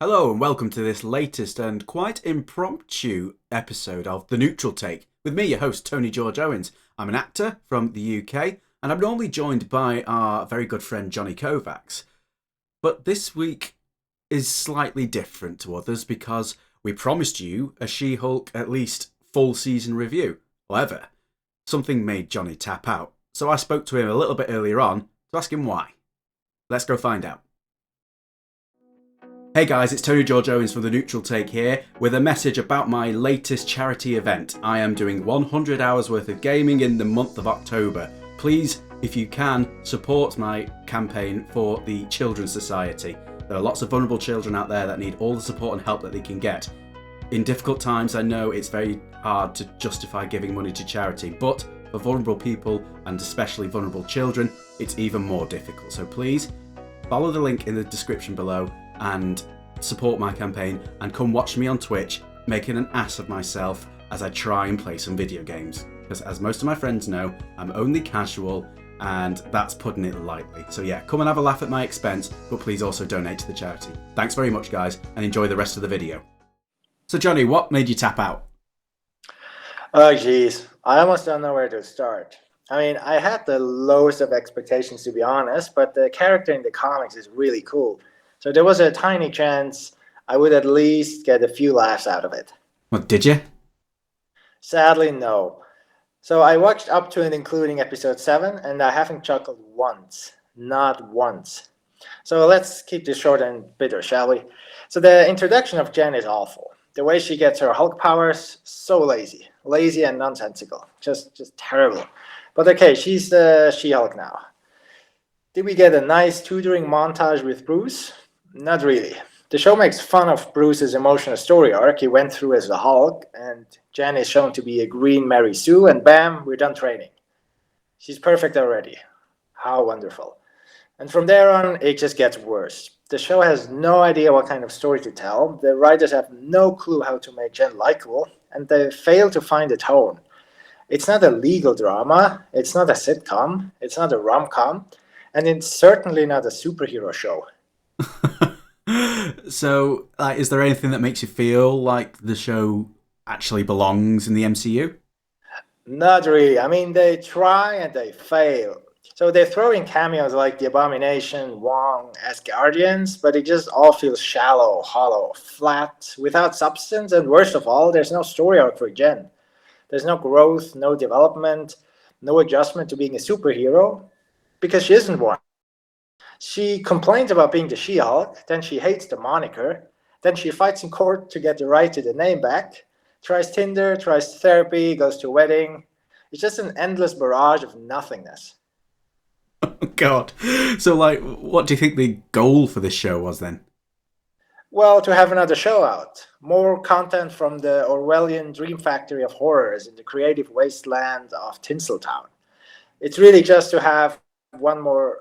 Hello and welcome to this latest and quite impromptu episode of The Neutral Take with me, your host, Tony George-Owens. I'm an actor from the UK and I'm normally joined by our very good friend Johnny Kovacs. But this week is slightly different to others because we promised you a She-Hulk at least full season review. However, something made Johnny tap out. So I spoke to him a little bit earlier on to ask him why. Let's go find out. Hey guys, it's Tony George-Owens from The Neutral Take here with a message about my latest charity event. I am doing 100 hours worth of gaming in the month of October. Please, if you can, support my campaign for the Children's Society. There are lots of vulnerable children out there that need all the support and help that they can get. In difficult times, I know it's very hard to justify giving money to charity, but for vulnerable people and especially vulnerable children, it's even more difficult. So please, follow the link in the description below and support my campaign and come watch me on Twitch making an ass of myself as I try and play some video games. Because as most of my friends know, I'm only casual and that's putting it lightly. So yeah, come and have a laugh at my expense, but please also donate to the charity. Thanks very much guys and enjoy the rest of the video. So Johnny, what made you tap out? Oh geez, I almost don't know where to start. I mean, I had the lowest of expectations to be honest, but the character in the comics is really cool. So there was a tiny chance I would at least get a few laughs out of it. What, did you? Sadly, no. So I watched up to and including episode 7, and I haven't chuckled once. Not once. So let's keep this short and bitter, shall we? So the introduction of Jen is awful. The way she gets her Hulk powers, so lazy. Lazy and nonsensical. Just terrible. But okay, she's the She-Hulk now. Did we get a nice tutoring montage with Bruce? Not really. The show makes fun of Bruce's emotional story arc he went through as the Hulk, and Jen is shown to be a green Mary Sue, and bam, we're done training. She's perfect already. How wonderful. And from there on, it just gets worse. The show has no idea what kind of story to tell, the writers have no clue how to make Jen likable, and they fail to find a tone. It's not a legal drama, it's not a sitcom, it's not a rom-com, and it's certainly not a superhero show. So, is there anything that makes you feel like the show actually belongs in the MCU? Not really. I mean, they try and they fail. So they throw in cameos like the Abomination, Wong, Asgardians, but it just all feels shallow, hollow, flat, without substance, and worst of all, there's no story arc for Jen. There's no growth, no development, no adjustment to being a superhero, because she isn't one. She complains about being the She-Hulk, then she hates the moniker, then she fights in court to get the right to the name back, tries Tinder, tries therapy, goes to a wedding. It's just an endless barrage of nothingness. Oh, God. So, what do you think the goal for this show was then? Well, to have another show out. More content from the Orwellian dream factory of horrors in the creative wasteland of Tinseltown. It's really just to have one more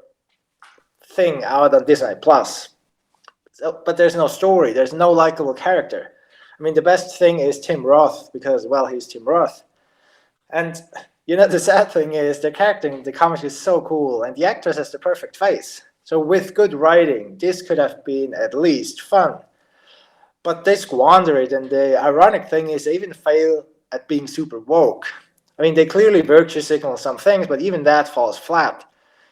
thing out on Disney Plus. But there's no story, there's no likable character. I mean, the best thing is Tim Roth because, well, he's Tim Roth. And, you know, the sad thing is the character in the comics is so cool and the actress has the perfect face. So with good writing, this could have been at least fun. But they squander it, and the ironic thing is they even fail at being super woke. I mean, they clearly virtue signal some things, but even that falls flat.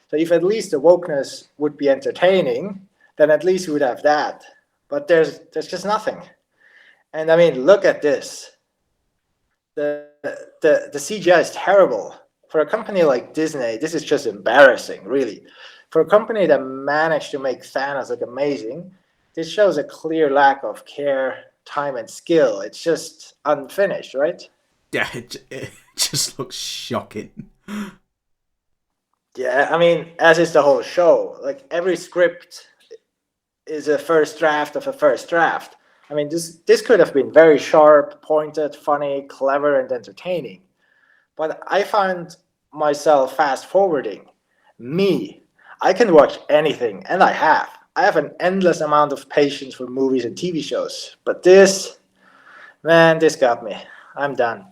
So if at least the wokeness would be entertaining, then at least we would have that. But there's just nothing. And I mean, look at this. The CGI is terrible. For a company like Disney, this is just embarrassing, really. For a company that managed to make Thanos look amazing, this shows a clear lack of care, time, and skill. It's just unfinished, right? Yeah, it just looks shocking. Yeah, I mean, as is the whole show. Like, every script is a first draft of a first draft. I mean, this could have been very sharp, pointed, funny, clever, and entertaining. But I found myself fast-forwarding. Me. I can watch anything, and I have. I have an endless amount of patience for movies and TV shows. But this, man, this got me. I'm done.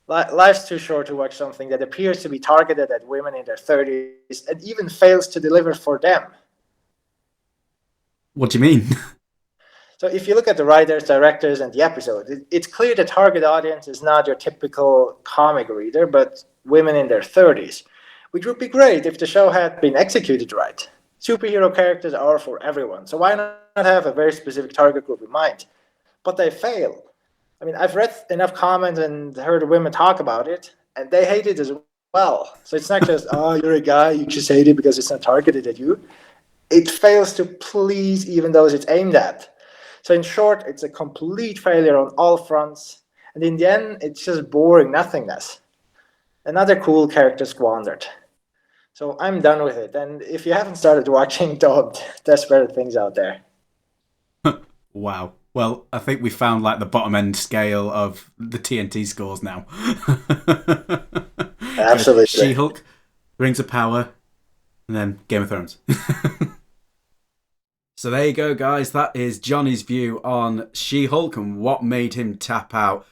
Life's too short to watch something that appears to be targeted at women in their 30s and even fails to deliver for them. What do you mean? So if you look at the writers, directors, and the episode, it's clear the target audience is not your typical comic reader, but women in their 30s, which would be great if the show had been executed right. Superhero characters are for everyone, so why not have a very specific target group in mind? But they fail. I mean, I've read enough comments and heard women talk about it, and they hate it as well. So it's not just, oh, you're a guy, you just hate it because it's not targeted at you. It fails to please even those it's aimed at. So in short, it's a complete failure on all fronts. And in the end, it's just boring nothingness. Another cool character squandered. So I'm done with it. And if you haven't started watching, don't. There's better things out there. Wow. Well, I think we found like the bottom end scale of the TNT scores now. Absolutely. She-Hulk, Rings of Power, and then Game of Thrones. So there you go, guys. That is Johnny's view on She-Hulk and what made him tap out.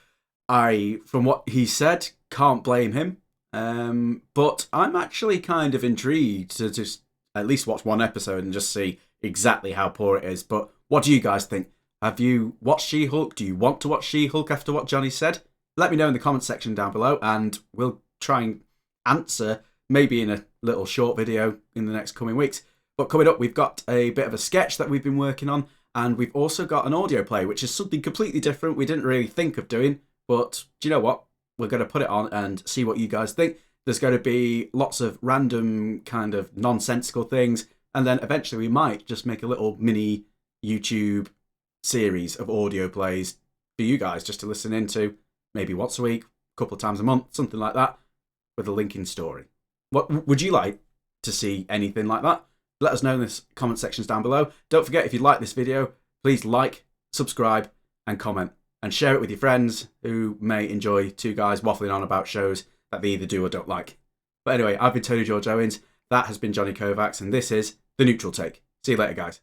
From what he said, can't blame him. But I'm actually kind of intrigued to just at least watch one episode and just see exactly how poor it is. But what do you guys think? Have you watched She-Hulk? Do you want to watch She-Hulk after what Johnny said? Let me know in the comment section down below, and we'll try and answer maybe in a little short video in the next coming weeks. But coming up, we've got a bit of a sketch that we've been working on, and we've also got an audio play, which is something completely different we didn't really think of doing. But do you know what? We're going to put it on and see what you guys think. There's going to be lots of random kind of nonsensical things, and then eventually we might just make a little mini YouTube series of audio plays for you guys just to listen into, maybe once a week, a couple of times a month, something like that, with a linking story. What would you like to see? Anything like that? Let us know in the comment sections down below. Don't forget, if you like this video, please like, subscribe, and comment, and share it with your friends who may enjoy two guys waffling on about shows that they either do or don't like. But anyway, I've been Tony George-Owens, that has been Johnny Kovacs, and this is The Neutral Take. See you later, guys.